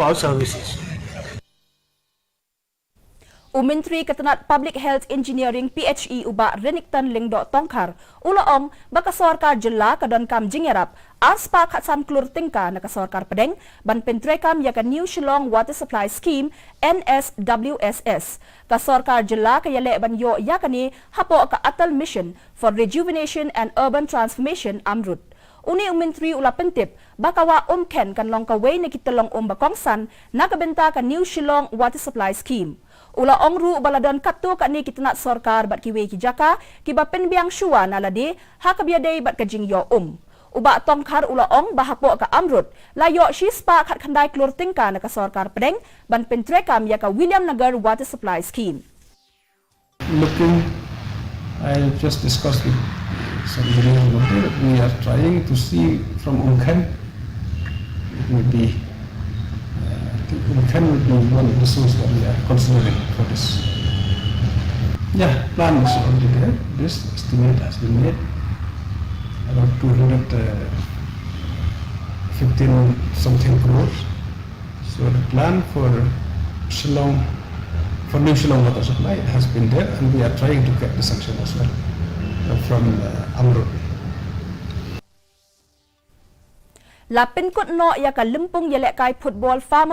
our services. Menteri Ketenat Public Health Engineering PHE ubak Reniktan Lingdo Tongkar ulaong baka sorkar jela kadon kam jingerap aspa khatsam klur tingka na kasorkar pedeng ban pentrekam yaka New Shillong Water Supply Scheme NSWSS kasorkar jela kayale ban yo yakani hapo ka Atal Mission for Rejuvenation and Urban Transformation Amrut. Uni Menteri ula pentip bakawa ken kan long kaway na kitalong bakongsan nakabenta ka New Shillong Water Supply Scheme. Ula ongru baladon katu kani kitanat sorkar bat kiwe kijaka kiba penbiang syua nalade hakabiadei bat kajing yo Uba tongkar ula ong bahapo ka Amrut layo shispa khat khandai klur tingka na ka sorkar pedeng ban pentrekam ya ka William Nagar Water Supply Scheme. I just discussed with somebody that we are trying to see from Umkhen. It would be Umkhen would be one of the sources that we are considering for this. Yeah, plan is already there. This estimate has been made about 215 something crores. So the plan for Shillong, for New Shillong Water Supply has been there, and we are trying to get the sanction as well from Amrut. Lapin kut no ya ka lempung yelek kai football farmer